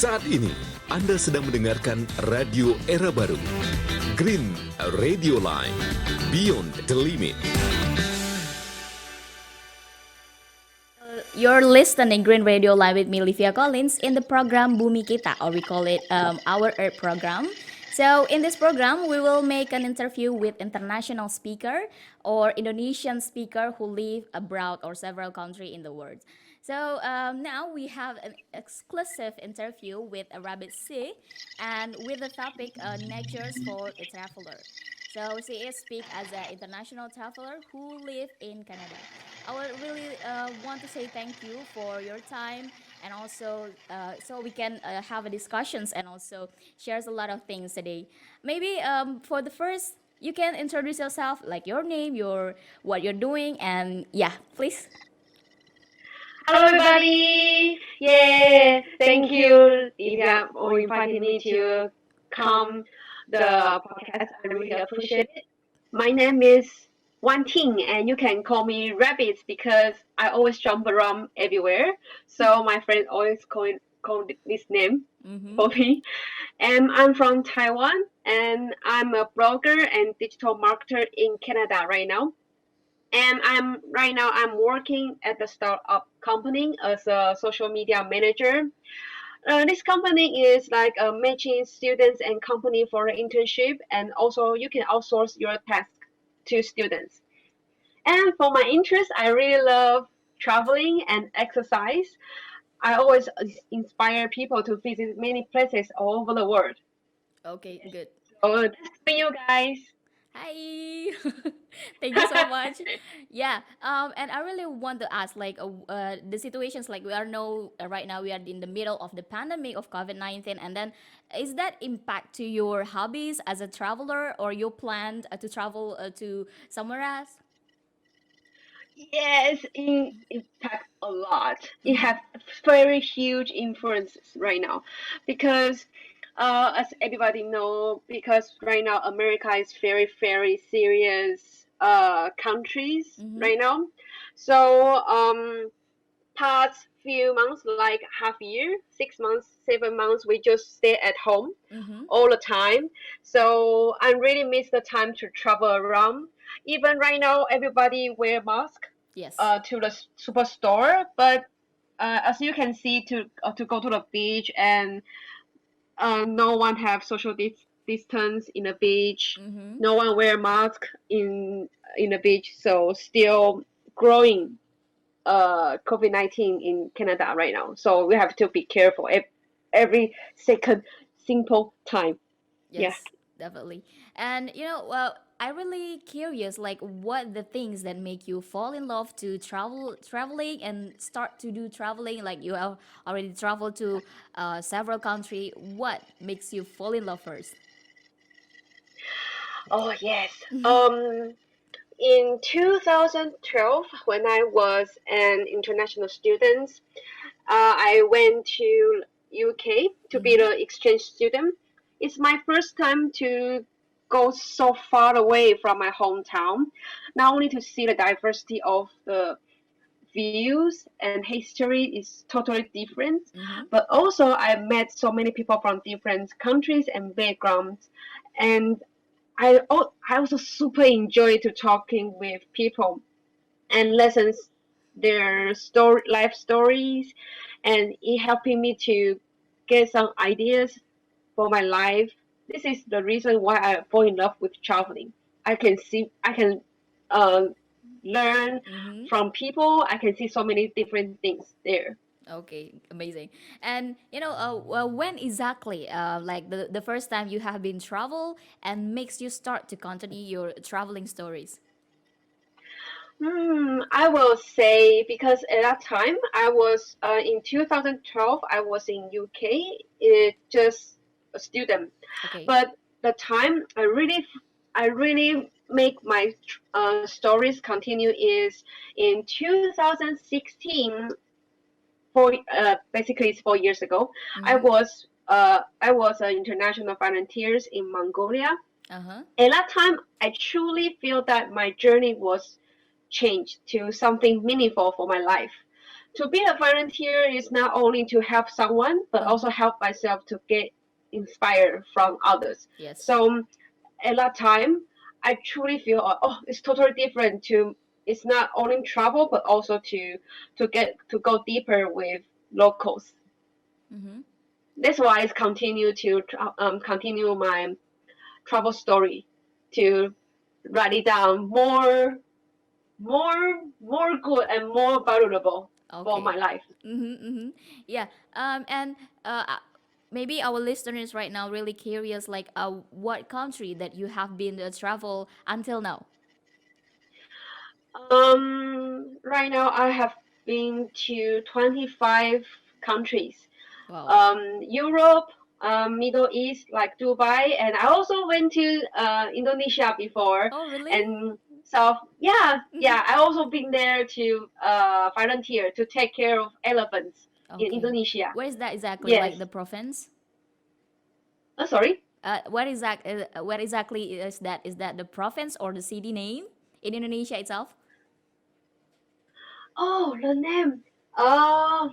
Saat ini, Anda sedang mendengarkan radio era baru. Green Radio Line, Beyond the Limit. You're listening Green Radio Live with me, Livia Collins, in the program Bumi Kita, or we call it Our Earth program. So in this program, we will make an interview with international speaker or Indonesian speaker who live abroad or several countries in the world. So now we have an exclusive interview with a rabbit Hsieh, and with the topic Natures for a Traveler. So she is speak as an international traveler who live in Canada. I would really want to say thank you for your time, and also so we can have a discussions and also shares a lot of things today. Maybe for the first, you can introduce yourself, like your name, your what you're doing, and yeah, please. Hello, everybody. Yeah, thank you, Livia, for inviting me to come the podcast. I really appreciate it. My name is Wan Ting, and you can call me Rabbit because I always jump around everywhere. So my friends always call this name for me. And I'm from Taiwan, and I'm a blogger and digital marketer in Canada right now. And I'm working at the startup company as a social media manager. This company is like matching students and company for an internship, and also you can outsource your task to students. And for my interest, I really love traveling and exercise. I always inspire people to visit many places all over the world. Okay, good. So that's for you guys. Hi. Thank you so much. Yeah. And I really want to ask, like, the situations like we are now right now we are in the middle of the pandemic of COVID-19, and then is that impact to your hobbies as a traveler, or you planned to travel to somewhere else? Yes, it impacts a lot. It has very huge influences right now because as everybody know, because right now America is very, very serious countries Mm-hmm. right now. So past few months, like half year, 6 months, 7 months, we just stay at home Mm-hmm. all the time. So I really miss the time to travel around. Even right now, everybody wear mask Yes. to the superstore, but as you can see, to go to the beach and no one have social distance in the beach. Mm-hmm. No one wear mask in the beach. So still growing COVID-19 in Canada right now. So we have to be careful every second, simple time. Yeah. Yes, definitely. And well, I really curious, like, what the things that make you fall in love to traveling and start to do traveling. Like, you have already traveled to several country. What makes you fall in love first? Oh yes. Mm-hmm. In 2012, when I was an international student, I went to UK to be Mm-hmm. the exchange student. It's my first time to go so far away from my hometown, not only to see the diversity of the views and history is totally different, Mm-hmm. but also I met so many people from different countries and backgrounds, and I also super enjoy to talking with people and lessons their life stories, and it helping me to get some ideas for my life. This is the reason why I fall in love with traveling. I can uh, learn Mm-hmm. from people. I can see so many different things there. Okay, amazing. And well, when exactly, like the first time you have been travel and makes you start to continue your traveling stories? I will say because at that time I was in 2012 I was in UK, just a student. Okay. But the time I really make my stories continue is in 2016. Basically it's 4 years ago. I Mm-hmm. was I was an international volunteers in Mongolia. Uh-huh. At that time, I truly feel that my journey was changed to something meaningful for my life. to be a volunteer is not only to help someone, but Uh-huh. also help myself to get inspired from others. Yes. So at that time, I truly feel, oh, it's totally different to, it's not only travel, but also to go deeper with locals. Mm-hmm. That's why I continue to continue my travel story, to write it down more good and more valuable for Okay. my life. Mm-hmm, mm-hmm. Yeah. And maybe our listeners right now really curious, like, what country that you have been to travel until now? Right now I have been to 25 countries. Wow. Europe, Middle East, like Dubai, and I also went to Indonesia before. Oh, really? And so yeah, Mm-hmm. yeah, I also been there to volunteer to take care of elephants in Okay. Indonesia. Where is that exactly? Yes. Like the province? Sorry. What exactly is that? Is that the province or the city name in Indonesia itself? Oh, the name. Uh,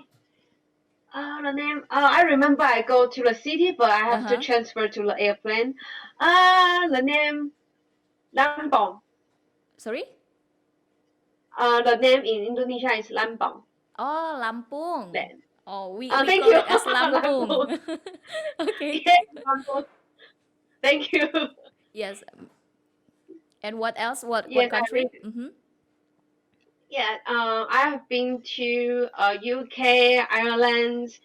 the name. I remember I go to the city, but I Uh have to huh. transfer to the airplane. The name Lambang. Sorry? The name in Indonesia is Lambang. Oh, Lampung. Then. Oh, we Thank call you, it as Lampung. Lambang. Okay. Yes, Lambang. Thank you. Yes. And what else? What Yes, I country? really. Mm-hmm. Yeah. I have been to UK, Ireland,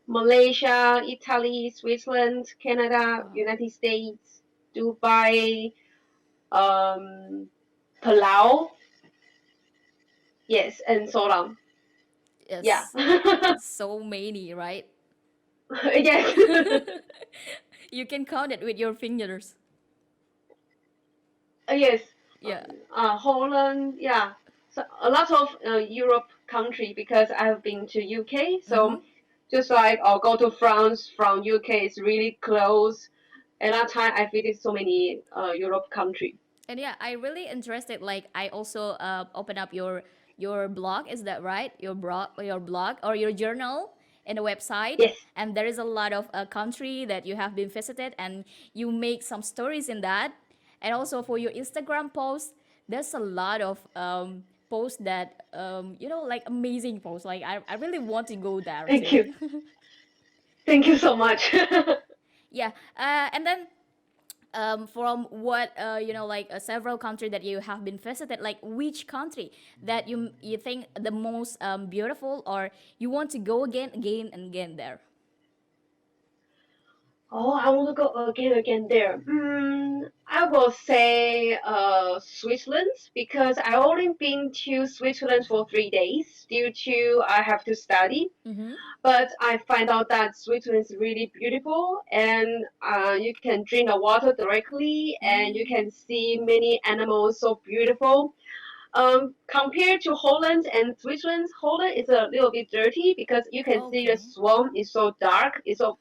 Malaysia, Italy, Switzerland, Canada, Wow. United States, Dubai, um, Palau. Yes, and so on. Yeah. Yes. So many, right? Yes. You can count it with your fingers. Yes. Yeah. Holland. Yeah. So a lot of Europe country because I have been to UK. Mm-hmm. So just like I'll go to France from UK is really close. At that time, I visited so many Europe country. And yeah, I really interested. Like, I also open up your blog. Is that right? Your blog or your journal in the website. Yes. And there is a lot of country that you have been visited, and you make some stories in that. And also for your Instagram post, there's a lot of posts that like amazing posts. Like, I really want to go there Thank too. you. Thank you so much. Yeah. And then from what like several country that you have been visited, like which country that you think the most beautiful, or you want to go again and again there? Oh, I want to go again there. I will say Switzerland because I only been to Switzerland for 3 days due to I have to study. Mm-hmm. But I find out that Switzerland is really beautiful, and you can drink the water directly, and you Mm. can see many animals so beautiful. Compared to Holland and Switzerland, Holland is a little bit dirty because you can see the Okay. swamp is so dark, it's so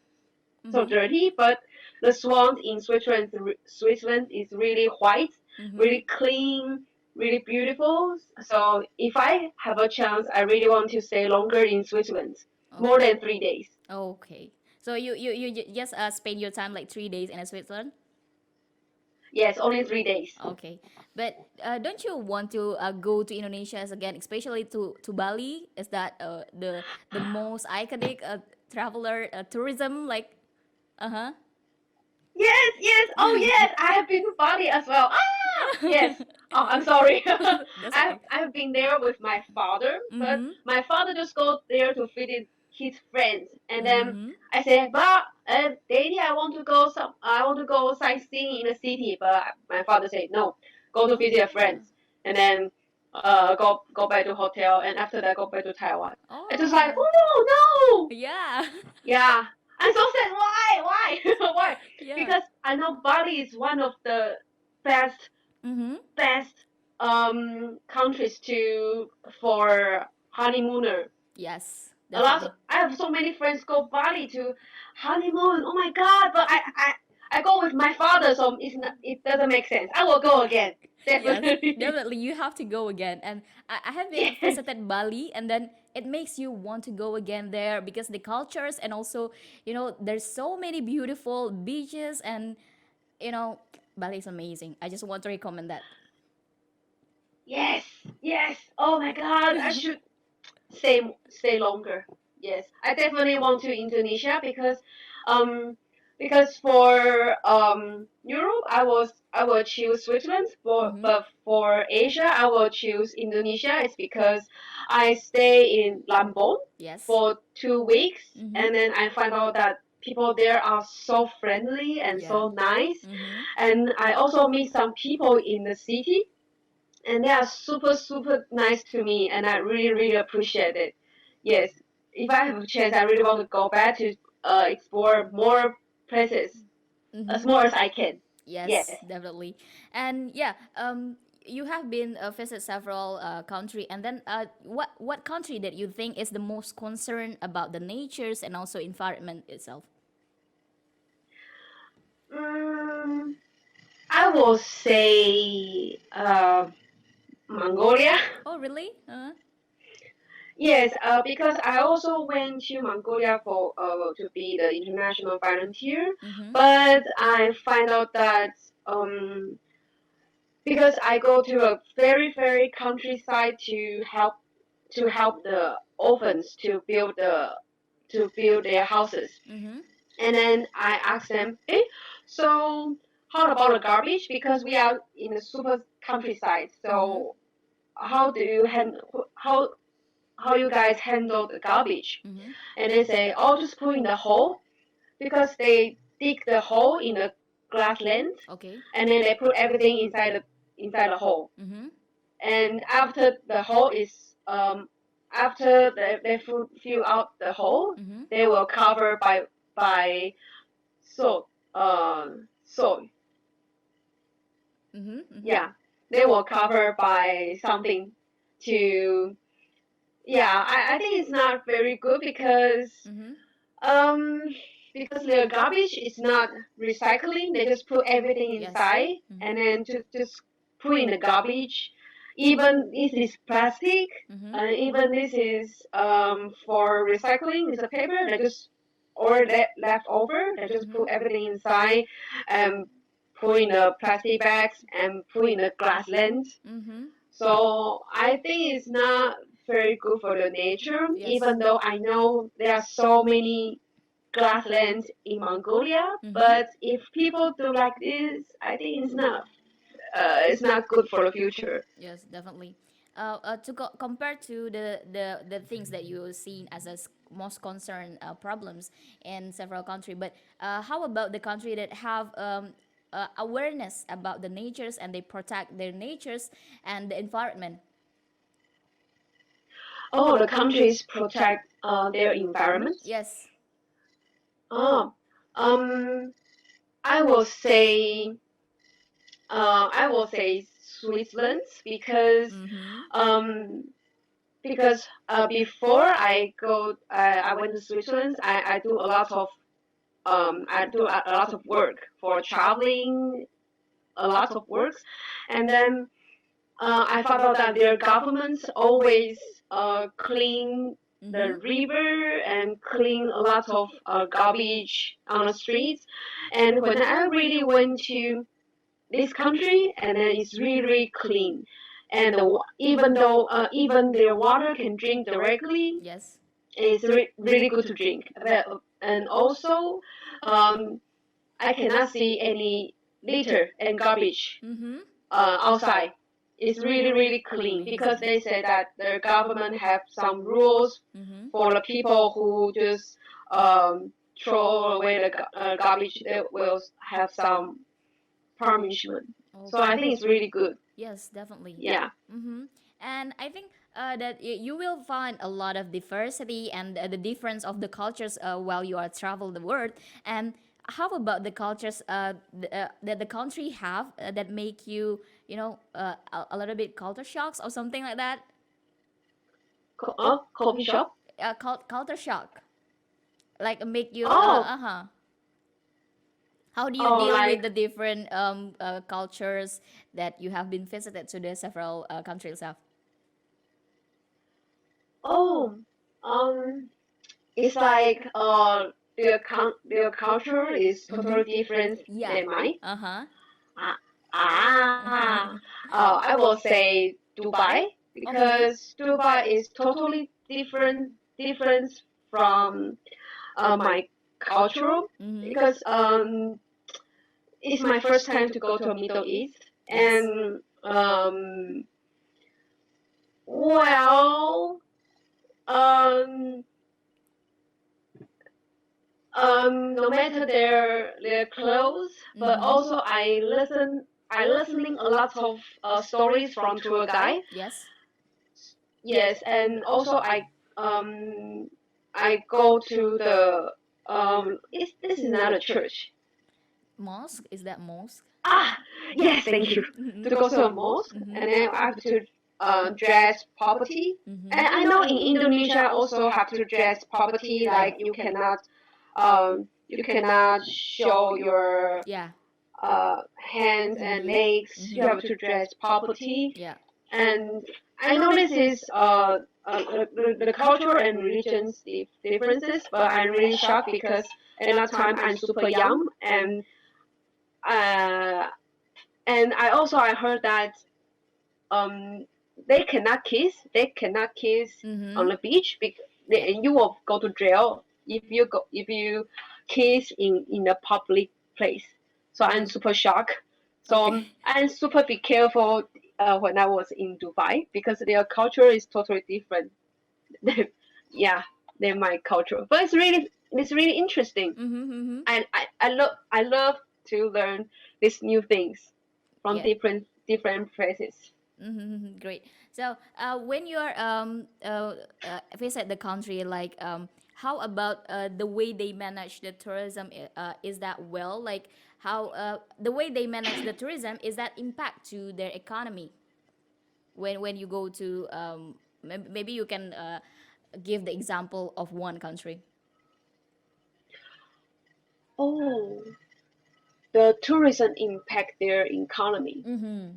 Mm-hmm. dirty, but the swamp in Switzerland is really white, Mm-hmm. really clean, really beautiful. So if I have a chance, I really want to stay longer in Switzerland, more Okay. than 3 days. Okay. So you just spend your time like 3 days in Switzerland? Yes, only 3 days. Okay, but don't you want to go to Indonesia as again, especially to Bali? Is that the most iconic traveler tourism? Like, uh huh. Yes, yes, oh yes, I have been to Bali as well. Ah, yes. Oh, I'm sorry. That's okay. I have been there with my father, but Mm-hmm. my father just go there to visit his friends, and then Mm-hmm. I said, "But, Daddy, I want to go sightseeing in the city." But my father said, "No, go to visit your Ah. friends, and then go back to hotel, and after that go back to Taiwan." I just like, Oh. "Oh no!" Yeah. Yeah, I'm so sad. Why? Why? Why? Yeah. Because I know Bali is one of the best Mm-hmm. best countries to for honeymooner. Yes, A lot. definitely. I have so many friends go Bali to honeymoon. Oh my god! But I go with my father, so it doesn't make sense. I will go again, Yes, definitely. definitely. You have to go again. And I have been Yes. visited Bali, and then it makes you want to go again there because the cultures, and also, there's so many beautiful beaches, and you know Bali is amazing. I just want to recommend that. Yes, yes. Oh my God, I should stay longer. Yes, I definitely want to Indonesia um, because for Europe I will choose Switzerland. Mm-hmm. But for Asia I will choose Indonesia. It's because I stay in Lambon Yes. for 2 weeks, Mm-hmm. and then I find out that people there are so friendly and Yeah. so nice, Mm-hmm. and I also meet some people in the city, and they are super nice to me, and I really appreciate it. Yes, if I have a chance, I really want to go back to explore more places as Mm-hmm. more as I can. Yes. Yes, definitely. And yeah, you have been visit several country, and then what country that you think is the most concerned about the natures and also environment itself? Mm, I will say Mongolia. Oh, really? Yes, because I also went to Mongolia for to be the international volunteer, Mm-hmm. but I find out that um because I go to a very countryside to help the orphans to build their houses. Mm-hmm. And then I asked them, so how about the garbage? Because we are in a super countryside. Mm-hmm. So how do you how you guys handle the garbage? Mm-hmm. And they say, oh, just put in the hole, because they dig the hole in a grassland, Okay. and then they put everything inside the hole. Mm-hmm. And after the hole is after they fill out the hole, Mm-hmm. they will cover by soil, soil. Mm-hmm. Mm-hmm. Yeah, they will cover by something to. Yeah, I think it's not very good Mm-hmm. um because their garbage is not recycling. They just put everything Yes. inside Mm-hmm. and then just put in the garbage. Even this is plastic, Mm-hmm. even this is for recycling. It's a paper. They just or left over. They just Mm-hmm. put everything inside and put in the plastic bags and put in the glass lens. Mm-hmm. So I think it's not very good for the nature, Yes. even though I know there are so many grasslands in Mongolia. Mm-hmm. But if people do like this, I think it's not good for the future. Yes, definitely. Compared to the things that you seen as most concerned problems in several country, but how about the country that have awareness about the natures, and they protect their natures and the environment? Oh, the countries protect their environment. Yes. Oh, um, I will say I will say Switzerland Mm-hmm. um, because before I went to Switzerland. I do a lot of work for traveling, a lot of works, and then I found out that their governments always clean Mm-hmm. the river and clean a lot of garbage on the streets. And when I really went to this country, and then it's really clean. And even though even their water can drink directly, Yes. it's really good to drink. And also, um, I cannot see any litter and garbage Mm-hmm. outside. It's really clean because Amazing. they say that the government have some rules Mm-hmm. for the people who just throw away the garbage. They will have some punishment. So I Okay. think it's really good. Yes, definitely. Yeah. Mm-hmm. And I think that you will find a lot of diversity and the difference of the cultures while you are travel the world. And how about the cultures that the country have that make you, a little bit culture shocks or something like that? Coffee shop. Culture shock, like make you Oh, uh-huh. How do you oh, deal with like the different cultures that you have been visited to the several countries of? oh. Um, it's like their culture is totally different Yeah. than mine. Uh-huh. Ah, I will say Dubai Okay. because Dubai is totally different from my culture Mm-hmm. because it's my first time to go to Middle East Yes. and well um no matter their clothes, but also I listening a lot of stories from tour guide. Yes. Yes, and also I go to the this is not a church. Mosque? Is that mosque? Ah, yes, thank you. Mm-hmm. To go to a mosque, and then I have to dress property. And I know in Indonesia also have to dress property, like you cannot show your Yeah. hands and legs. You have to dress property. Yeah. And I know this is the culture and religions differences, but I'm really shocked because at that time I'm super young uh, and I heard that um they cannot kiss. They cannot kiss Mm-hmm. on the beach because Yeah. you will go to jail if you kiss in a public place. So I'm super shocked. So Okay. I'm super be careful when I was in Dubai because their culture is totally different. Yeah, than my culture. But it's really interesting. Mm-hmm. Mm-hmm. I love to learn these new things from Yeah. different places. Mm-hmm. Great. So, when you're visit the country, like how about the way they manage the tourism? Is that well? Like how the way they manage the tourism, is that impact to their economy when you go to maybe you can give the example of one country. Oh, the tourism impact their economy. Mm-hmm.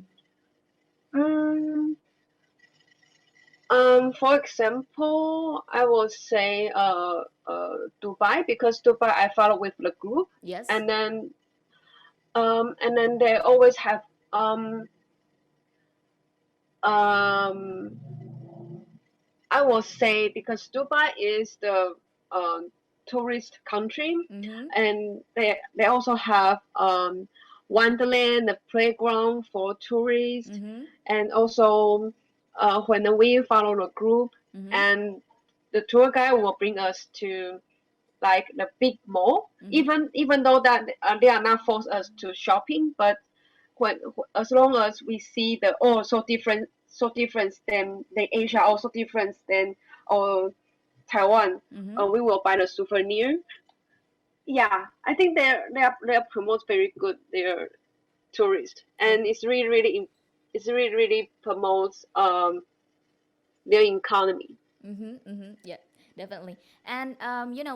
Mm, for example, I would say Dubai because Dubai I follow with the group, Yes. and then they always have um I will say because Dubai is the tourist country, Mm-hmm. and they also have wonderland, a playground for tourists, Mm-hmm. and also when we follow the group, Mm-hmm. and the tour guide will bring us to like the big mall, Mm-hmm. even though that they are not force us to shopping, but when as long as we see the so different than the Asia also different than or Taiwan, Mm-hmm. we will buy the souvenir. Yeah, I think they promote very good their tourist, and it's really promotes their economy. Mm-hmm, mm-hmm. Yeah, definitely. And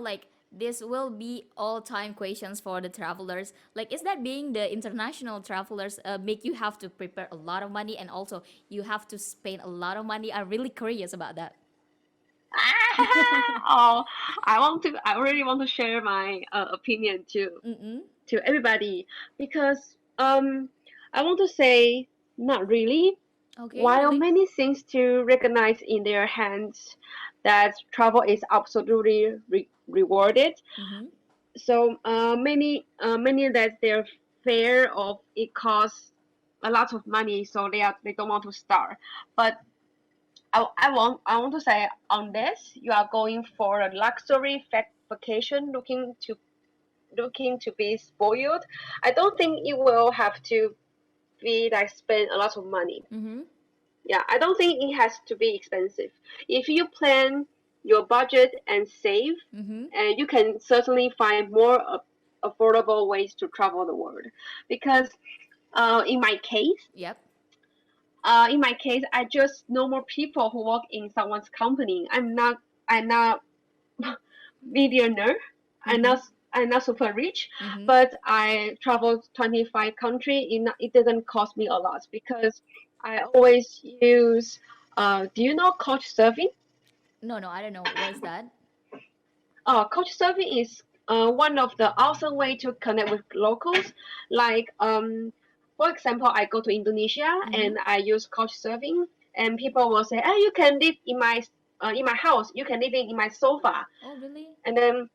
like this will be all-time questions for the travelers. Like, is that being the international travelers make you have to prepare a lot of money and also you have to spend a lot of money? I'm really curious about that. Oh, I really want to share my opinion Mm-mm. to everybody because I want to say not really. Okay, While really? many things to recognize in their hands that travel is absolutely rewarded, Mm-hmm. so many that their fear of it costs a lot of money, so they don't want to start. But I want to say on this, you are going for a luxury vacation, looking to be spoiled. I don't think it will have to be like spend a lot of money. Mm-hmm. Yeah, I don't think it has to be expensive. If you plan your budget and save, Mm-hmm. and you can certainly find more affordable ways to travel the world. Because in my case, Yep. I just know more people who work in someone's company. I'm not billionaire. I'm Mm-hmm. not I'm not super rich, Mm-hmm. but I traveled 25 country. It doesn't cost me a lot because I always use. Do you know couch surfing? No, I don't know. What's that? Couch surfing is one of the awesome way to connect with locals. Like for example, I go to Indonesia Mm-hmm. and I use couch surfing, and people will say, "Hey, you can live in my house. You can live in my sofa." Oh, really? And then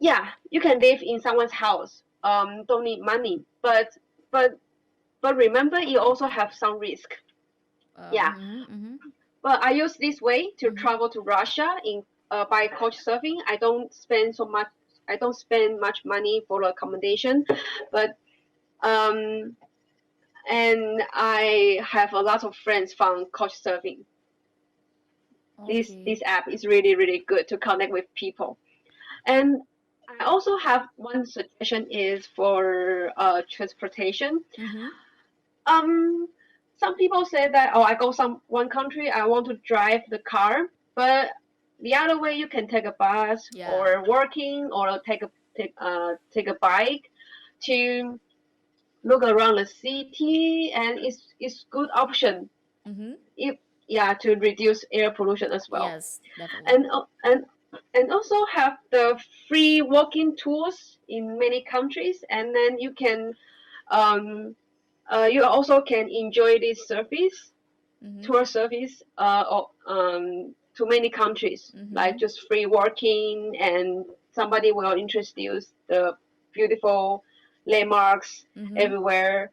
yeah, you can live in someone's house. Don't need money, but but remember, you also have some risk. Yeah, Mm-hmm, mm-hmm, but I use this way to mm-hmm. travel to Russia in by couch surfing. I don't spend much money for accommodation, but um, and I have a lot of friends from couch surfing. Okay. This app is really good to connect with people. And I also have one suggestion is for transportation. Mm-hmm. Um, some people say that, oh, I go some one country, I want to drive the car, but the other way you can take a bus Yeah. or walking or take a bike to look around the city, and it's good option Mm-hmm. if yeah to reduce air pollution as well, Yes, definitely. and and also have the free walking tours in many countries, and then um you also can enjoy this service, Mm-hmm. tour service, to many countries, like Mm-hmm. just free walking, and somebody will introduce the beautiful landmarks Mm-hmm. everywhere.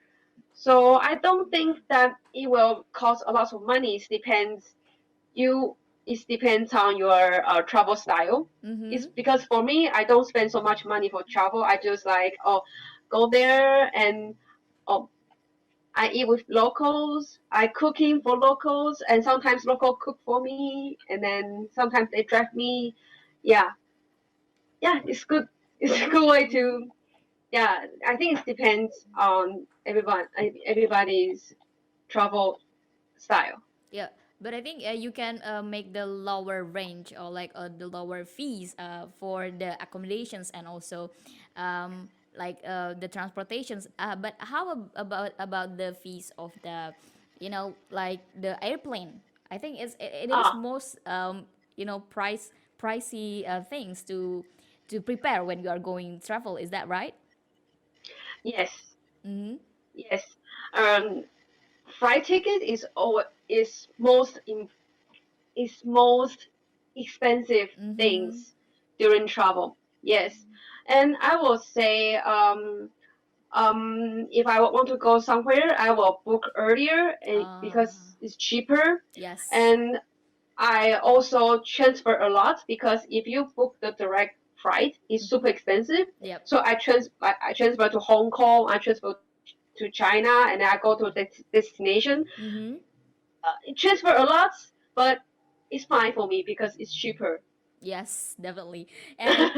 So I don't think that it will cost a lot of money. You it depends on your travel style. Mm-hmm. It's because for me, I don't spend so much money for travel. I just like, oh, go there and oh, I eat with locals. I cooking for locals, and sometimes local cook for me, and then sometimes they drive me. Yeah, yeah, it's good. It's a good way Mm-hmm. to. Yeah, I think it depends on everybody's travel style. Yeah, but I think you can make the lower range or like the lower fees for the accommodations and also the transportations. But how about the fees of the, like the airplane? I think it is Ah, most pricey things to prepare when you are going travel. Is that right? yes, Mm-hmm. yes. Um, Flight ticket is most expensive Mm-hmm. things during travel. Yes, and I will say if I want to go somewhere, I will book earlier and because it's cheaper, Yes. and I also transfer a lot because if you book the direct flight, it's super expensive. Yep. So I transfer to Hong Kong, I transfer to China, and I go to the destination. Mm-hmm. It transfer a lot, but it's fine for me because it's cheaper. Yes, definitely. And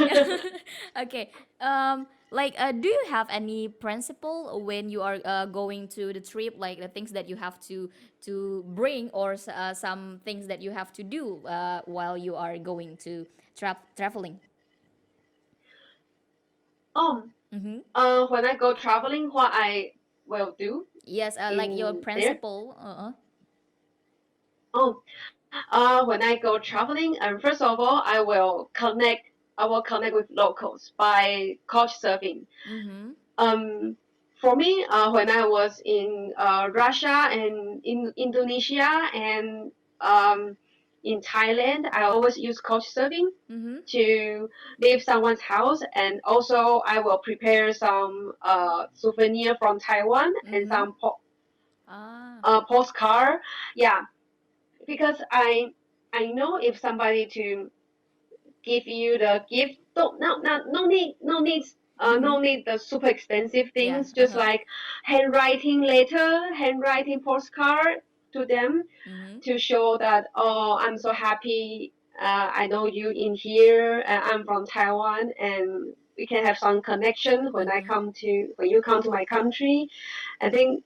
okay, do you have any principle when you are going to the trip, like the things that you have to bring, or some things that you have to do while you are going to traveling? Um, Mm-hmm. when I go traveling, what I will do Yes, like your in there. principle. Oh, when I go traveling, first of all, I will connect with locals by couch surfing. Mm-hmm. Um, for me, when I was in Russia and in Indonesia and in Thailand, I always use couch surfing Mm-hmm. to leave someone's house, and also I will prepare some souvenir from Taiwan and Mm-hmm. some Ah. postcard. Yeah, because I know if somebody to give you the gift, don't Mm-hmm. no need the super expensive Yeah. things, just Uh-huh. like handwriting letter, handwriting postcard to them Mm-hmm. to show that, oh, I'm so happy. I know you in here. I'm from Taiwan, and we can have some connection Mm-hmm. when you come to my country. I think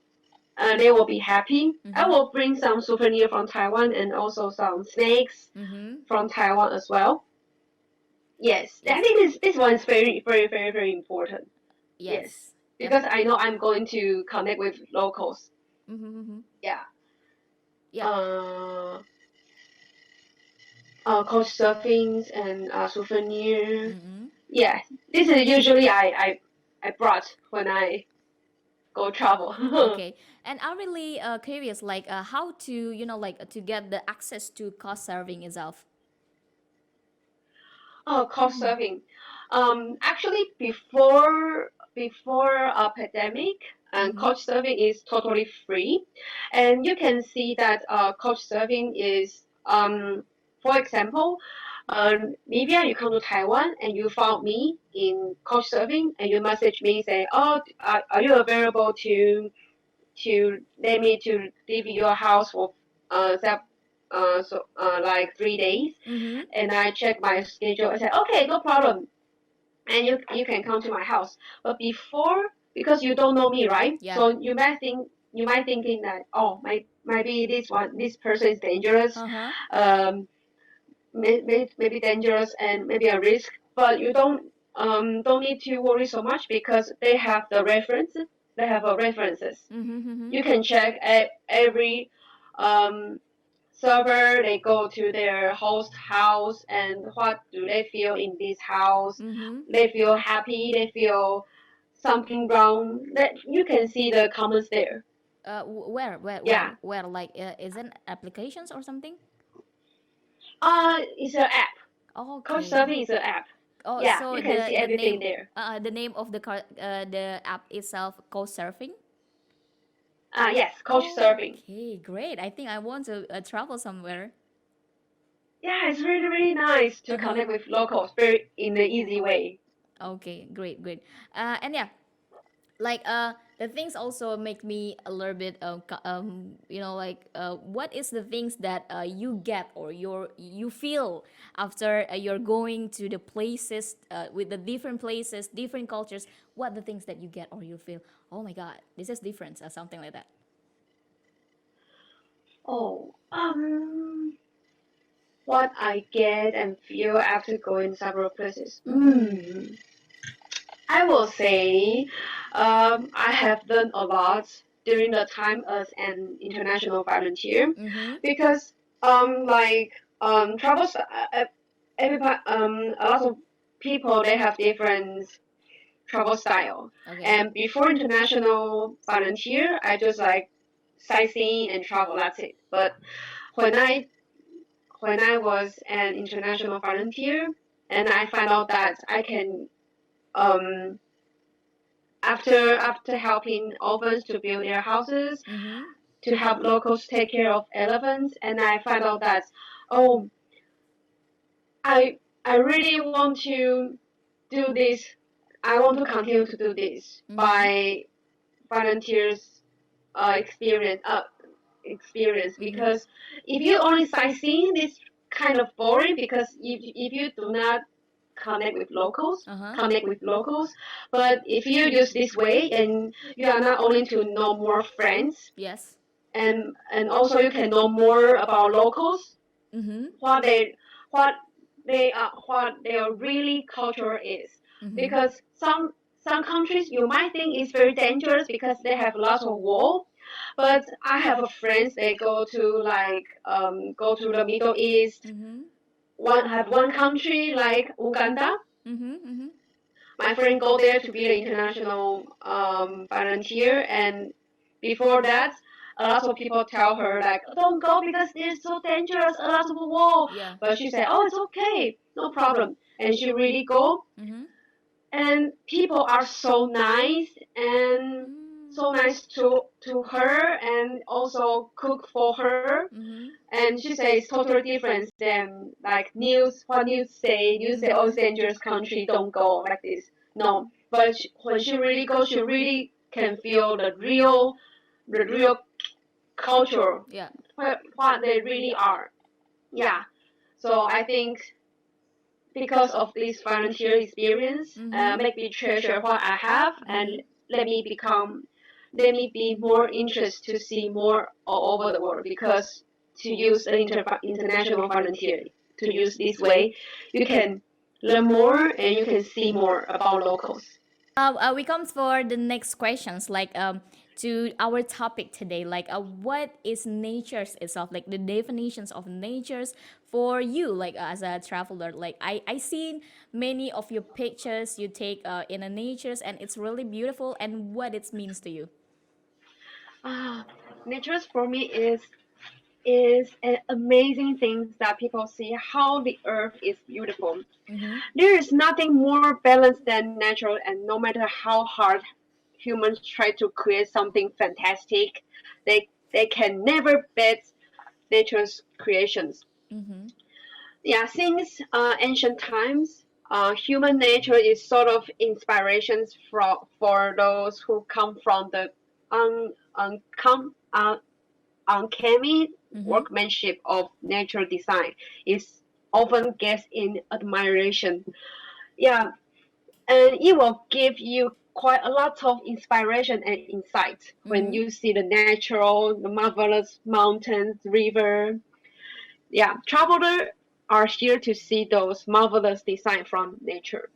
they will be happy. I Mm-hmm. will bring some souvenir from Taiwan and also some snacks Mm-hmm. from Taiwan as well. Yes, I Yes. think this one is very important. Yes, Yes. because I know I'm going to connect with locals. Mm-hmm. Yeah. Yeah. Uh, couch surfing and souvenir. Mm-hmm. Yeah, this is usually I brought when I go travel. Okay, and I'm really curious, like how to, to get the access to cost serving itself. Oh, couch surfing. Actually, before a pandemic, and Mm-hmm. couch surfing is totally free, and you can see that couch surfing is for example, maybe you come to Taiwan and you found me in couch surfing and you message me say, oh, are you available to let me to leave your house for like 3 days, Mm-hmm. and I check my schedule. I said, okay, no problem, and you can come to my house. But before, because you don't know me, right? Yeah. So you might thinking that, oh, maybe this person is dangerous, Uh-huh. um, maybe dangerous and maybe a risk. But you don't need to worry so much because they have the reference. They have references. Mm-hmm. Mm-hmm. You can check every um, server. They go to their host house and what do they feel in this house. Mm-hmm. They feel happy. They feel something wrong. That you can see the comments there. Where, Yeah. like, is it applications or something? It's an app. Okay. Couchsurfing is an app. Oh, Yeah, so you can see everything there. the name of the app itself, co-surfing. Yes, Couchsurfing. Okay, great. I think I want to travel somewhere. Yeah, it's really really nice to Uh-huh. connect with locals very in an easy way. Okay, great, great. And yeah, like the things also make me a little bit like what is the things that you get or you feel after you're going to the places with the different places, different cultures. What the things that you get or you feel, oh my god, this is different, or something like that. Oh, what I get and feel after going several places. Mm-hmm. I will say, I have learned a lot during the time as an international volunteer, Mm-hmm. because like travels, everybody, a lot of people they have different travel style. Okay. And before international volunteer, I just like sightseeing and travel. That's it. But when I when I was an international volunteer, and I found out that I can um after helping orphans to build their houses, Mm-hmm. to help locals take care of elephants, and I found out that, oh, I really want to do this. I want to continue to do this Mm-hmm. by volunteers experience Mm-hmm. because if you only sightseeing, this kind of boring, because if you do not Uh-huh. connect with locals. But if you use this way, and you are not only to know more friends, Yes. and also you can know more about locals, Mm-hmm. what what their really culture is. Mm-hmm. Because some countries you might think is very dangerous because they have lots of war. But I have a friends, they go to like go to the Middle East. Mm-hmm. One country like Uganda. Mm-hmm. Mm-hmm. My friend go there to be an international volunteer, and before that, a lot of people tell her like, don't go because it's so dangerous, a lot of war. Yeah. But she said, oh, it's okay, no problem, and she really go. Mm-hmm. And people are so nice, and so nice to her, and also cook for her. Mm-hmm. And she says totally different than like news. What news say? News say, oh, it's dangerous country, don't go like this. No, but when she really goes, she really can feel the real culture, Yeah. what they really are. Yeah. So I think because of this volunteer experience, Mm-hmm. make me treasure what I have, and Mm-hmm. let me become, let me be more interested to see more all over the world. Because to use an international volunteer, to use this way, you can learn more and you can see more about locals. We comes for the next questions. Like, to our topic today. Like, what is natures itself? Like the definitions of natures for you, like as a traveler. Like I seen many of your pictures you take in a natures, and it's really beautiful. And what it means to you. Ah, nature for me is an amazing thing that people see how the earth is beautiful. Mm-hmm. There is nothing more balanced than natural, and no matter how hard humans try to create something fantastic, they can never beat nature's creations. Mm-hmm. Yeah, since ancient times, human nature is sort of inspirations for those who come from the un, uncom, uncanny Mm-hmm. workmanship of natural design. Is often gets in admiration. Yeah, and it will give you quite a lot of inspiration and insight when Mm-hmm. you see the natural, the marvelous mountains, river. Yeah, travelers are here to see those marvelous design from nature.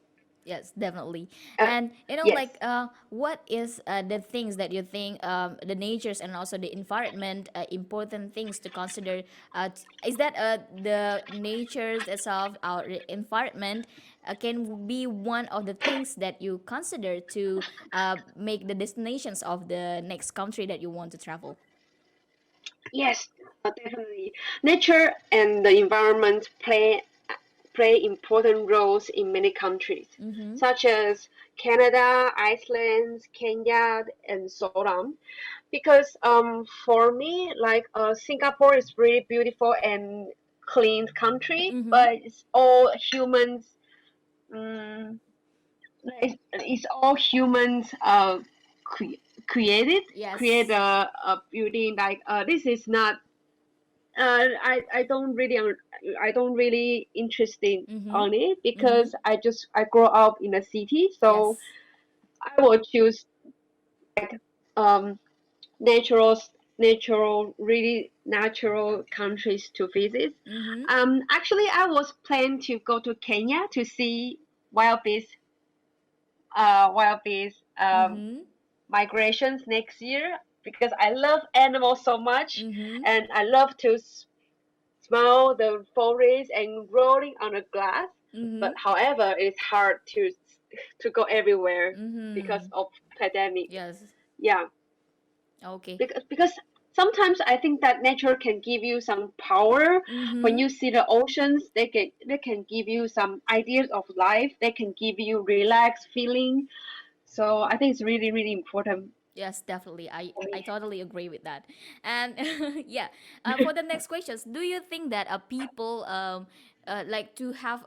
Yes, definitely. Uh, And yes. what is the things that you think the natures and also the environment important things to consider? Is that the natures itself, our environment, can be one of the things that you consider to make the destinations of the next country that you want to travel? Yes, definitely. Nature and the environment play important roles in many countries, Mm-hmm. such as Canada, Iceland, Kenya, and so on. Because for me, like Singapore is really beautiful and clean country, Mm-hmm. but it's all humans. Um, it's all humans cre- created create Yes. a building like this is not I don't really I don't really interested Mm-hmm. on it Mm-hmm. because I grow up in a city, so Yes. I will choose um natural really natural countries to visit. Mm-hmm. Actually I was planning to go to Kenya to see wild beasts wild beasts Mm-hmm. migrations next year because I love animals so much Mm-hmm. and I love to smell the forest and rolling on the glass. Mm-hmm. But however, it's hard to go everywhere because Mm-hmm. of pandemic. Yes. Yeah, Okay. because sometimes I think that nature can give you some power. When Mm-hmm. you see the oceans, they can give you some ideas of life. They can give you relaxed feeling. So I think it's really really important. Yes, definitely. I totally agree with that. And yeah, for the next questions, do you think that people like to have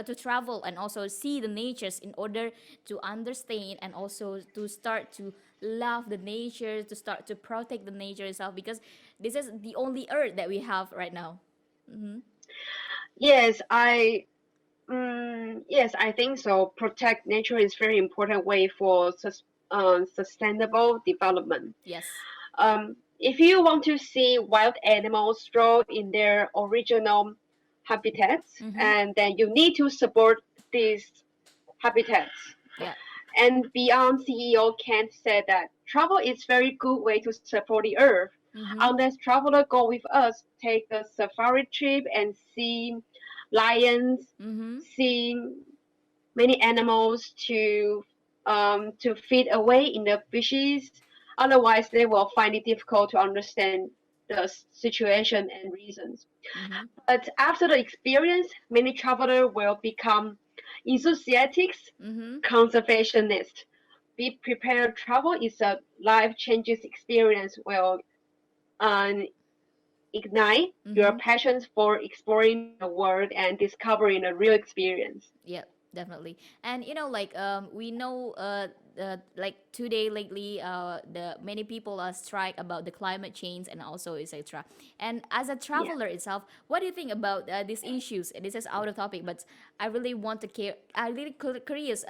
to travel and also see the natures in order to understand and also to start to love the nature, to start to protect the nature itself, because this is the only earth that we have right now. Mm-hmm. Yes, yes, I think so. Protect nature is very important way for sustainable development. Yes. If you want to see wild animals grow in their original habitats, Mm-hmm. and then you need to support these habitats. Yeah. And beyond, CEO Kent said that travel is very good way to support the earth. Mm-hmm. Unless traveler go with us, take a safari trip and see lions, Mm-hmm. see many animals to feed away in the bushes. Otherwise, they will find it difficult to understand the situation and reasons. Mm-hmm. But after the experience, many travelers will become enthusiastic Mm-hmm. conservationists. Be prepared. Travel is a life-changing experience. Will um, ignite your Mm-hmm. passions for exploring the world and discovering a real experience. Yeah, definitely. And like we know like today lately the many people strike about the climate change and also etc. And as a Yeah. traveler itself, what do you think about these issues? This is out of topic, but I really want to care. I really curious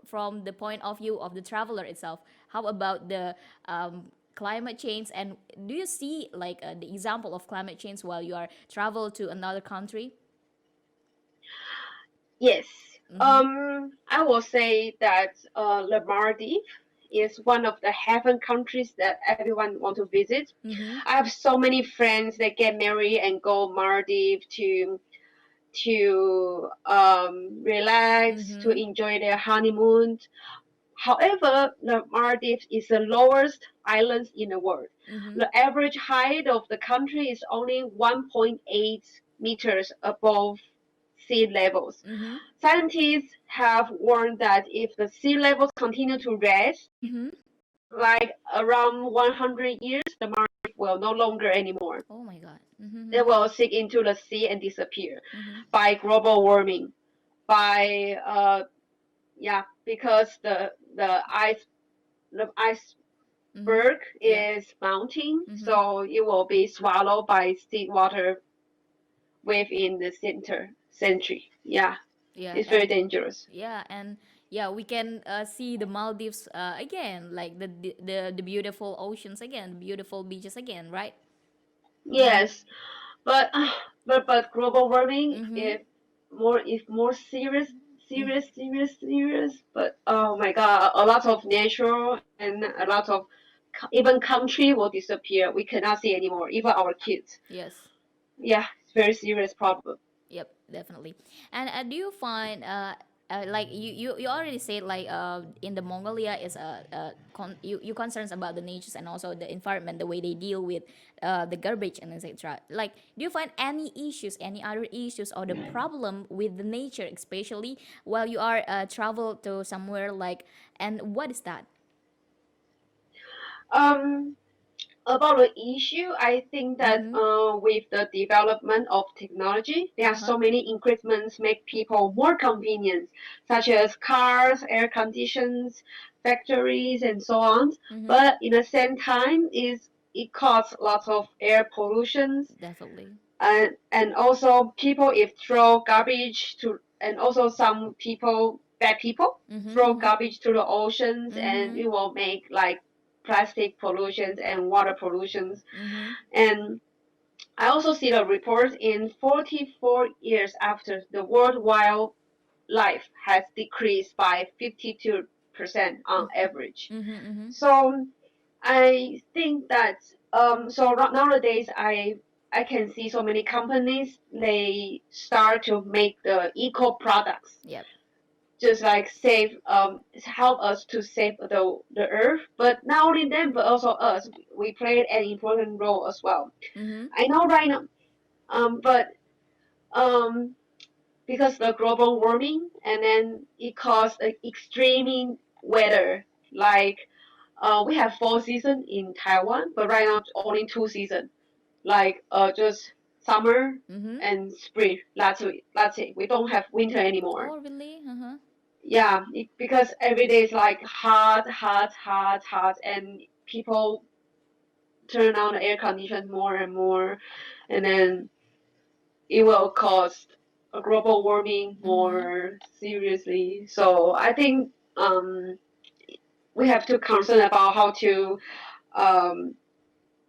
from the point of view of the traveler itself. How about the climate change, and do you see like the example of climate change while you are travel to another country? Yes. Mm-hmm. I will say that the Maldives is one of the heaven countries that everyone want to visit. Mm-hmm. I have so many friends that get married and go Maldives to relax, to Mm-hmm. enjoy their honeymoon. However, the Maldives is the lowest island in the world. Mm-hmm. The average height of the country is only 1.8 meters above sea levels. Mm-hmm. Scientists have warned that if the sea levels continue to rise, Mm-hmm. like around 100 years, the Maldives will no longer anymore. Oh my God. Mm-hmm. They will sink into the sea and disappear Mm-hmm. by global warming, by because the Mm-hmm. iceberg Yeah. is mounting, Mm-hmm. so it will be swallowed by sea water within the century. Yeah, Yeah. it's very And dangerous. yeah, and yeah, we can see the Maldives again, like the beautiful oceans again, beautiful beaches again, right? Mm-hmm. Yes, but global warming Mm-hmm. is more serious. But oh my God, a lot of nature and a lot of even country will disappear. We cannot see anymore. Even our kids. Yes. Yeah, it's very serious problem. Yep, definitely. And do you find like you already said like in the Mongolia is you concerns about the natures and also the environment, the way they deal with the garbage and etc. Like, do you find any issues, any other issues or the problem with the nature, especially while you are travel to somewhere like, and what is that? Um, about the issue, I think that Mm-hmm. with the development of technology, there are Uh-huh. so many increments make people more convenient, such as cars, air conditions, factories, and so on. Mm-hmm. But in the same time, it causes lots of air pollutions, Definitely. and also people if throw garbage to, and also some people, bad people, throw Mm-hmm. garbage to the oceans, and Mm-hmm. it will make like plastic pollutions and water pollutions. Mm-hmm. And I also see the report in 44 years after the world wildlife has decreased by 52% on average. Mm-hmm. Mm-hmm. So I think that nowadays I can see so many companies they start to make the eco products, Yep. just like save help us to save the earth. But not only them, but also us. We play an important role as well. Mm-hmm. I know right now, but um because the global warming and then it caused extreme weather like we have 4 seasons in Taiwan, but right now only 2 seasons. Like just summer Mm-hmm. and spring. That's it. We don't have winter anymore. Oh, really? Uh-huh. Yeah, because every day is like hot, and people turn on the air condition more and more, and then it will cause a global warming Mm-hmm. more seriously. So I think we have to concern about um,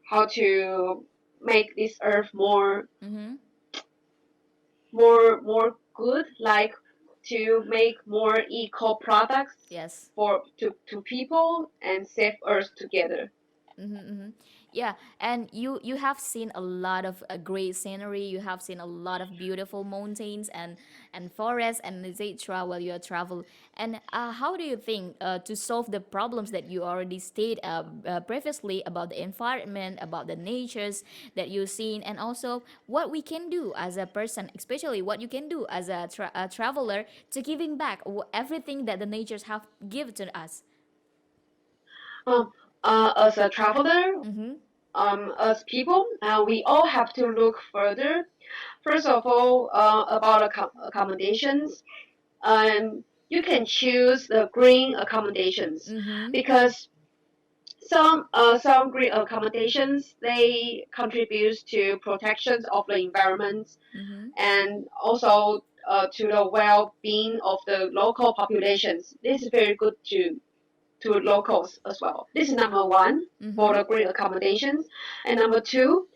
how to make this earth Mm-hmm. more good, like to make more eco products Yes. to people and save earth together. Mm-hmm, mm-hmm. Yeah, and you have seen a lot of great scenery. You have seen a lot of beautiful mountains and forests and etc. While you are travel. And how do you think to solve the problems that you already stated previously about the environment, about the natures that you've seen, and also what we can do as a person, especially what you can do as a traveler to giving back everything that the natures have given to us. Um, as a traveler, Mm-hmm. as people, we all have to look further. First of all, about accommodations, you can choose the green accommodations Mm-hmm. because some green accommodations they contribute to protections of the environment Mm-hmm. and also to the well-being of the local populations. This is very good to locals as well. This is number one for Mm-hmm. the green accommodations, and number two,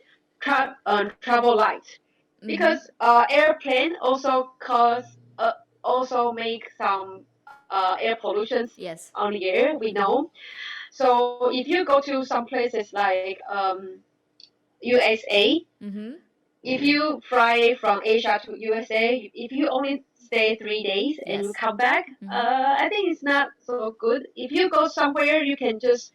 travel light, Mm-hmm. because airplane also also make some air pollution Yes. on the air. We know. So if you go to some places like USA, Mm-hmm. if you fly from Asia to USA, if you only stay 3 days and you Yes. come back, I think it's not so good. If you go somewhere, you can just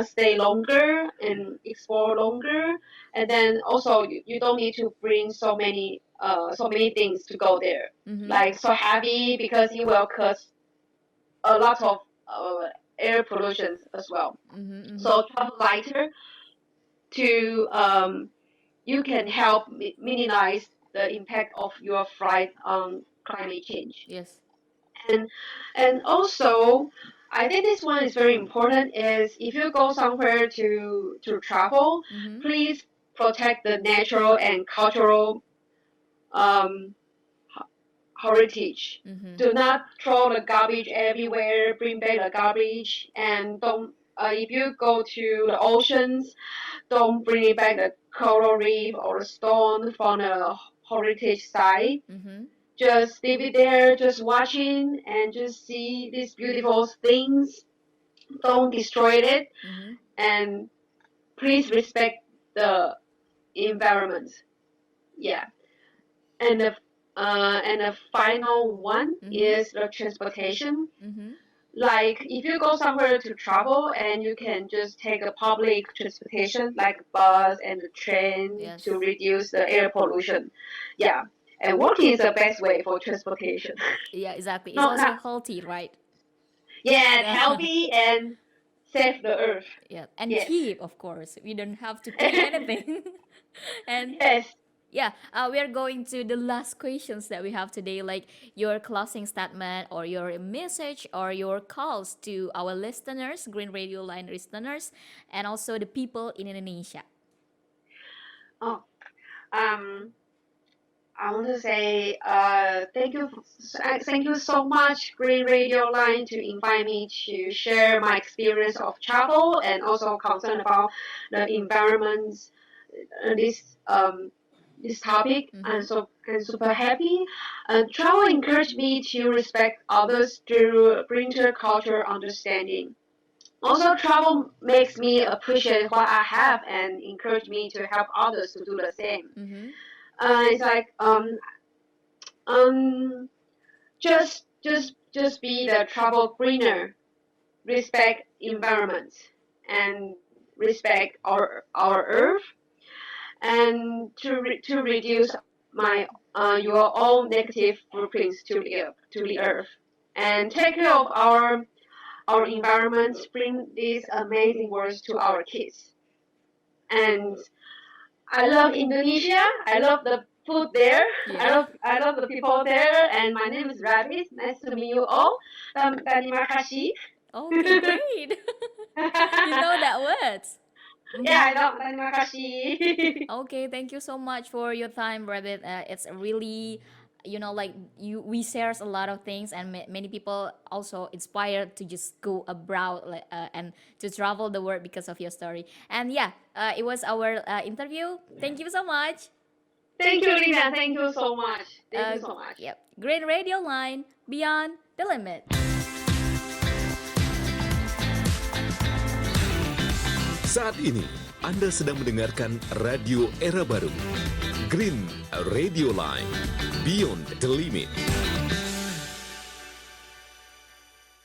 stay longer and explore longer, and then also you don't need to bring so many things to go there, Mm-hmm. like so heavy because it will cause a lot of uh, air pollution as well. Mm-hmm. So travel lighter to you can help minimize the impact of your flight on climate change. Yes. And and also, I think this one is very important. Is if you go somewhere to travel, Mm-hmm. please protect the natural and cultural um, heritage. Mm-hmm. Do not throw the garbage everywhere. Bring back the garbage and don't. If you go to the oceans, don't bring back the coral reef or the stone from the heritage site. Mm-hmm. Just leave it there, just watching and just see these beautiful things. Don't destroy it, Mm-hmm. and please respect the environment. Yeah. And the final one Mm-hmm. is the transportation. Mm-hmm. Like if you go somewhere to travel and you can just take a public transportation like bus and the train Yes. to reduce the air pollution. Yeah. And walking is the best way for transportation. Yeah, exactly. It's No, also not healthy, right? yeah, Yeah. healthy and save the earth. Yeah, and Yes. cheap, of course. We don't have to pay anything. And Yes. yeah, we are going to the last questions that we have today, like your closing statement or your message or your calls to our listeners, Green Radio Line listeners, and also the people in Indonesia. Oh, um, I want to say thank you so much, Green Radio Line, to invite me to share my experience of travel and also concern about the environment. This this topic. Mm-hmm. I'm super happy. Travel encouraged me to respect others through greater cultural understanding. Also, travel makes me appreciate what I have and encourage me to help others to do the same. Mm-hmm. It's like um just be the trouble bringer, respect environment and respect our earth and to reduce my your own negative footprints to the earth and take care of our environment, bring these amazing words to our kids. And I love Indonesia. I love the food there. Yeah. I love the people there. And my name is Rabbit. Nice to meet you all. Terima kasih. Okay, great. You know that words. Yeah, I Mhm. know. Terima kasih. Okay, thank you so much for your time, Rabbit. It's really, like we shares a lot of things, and many people also inspired to just go abroad, like, and to travel the world because of your story. And yeah, it was our interview. Thank you so much. Thank you, Lina. Thank you so much. Thank you so much. Yep, Great Radio Line Beyond the Limit. Saat ini, Anda sedang mendengarkan Radio Era Baru. Green Radio Line, Beyond the Limit.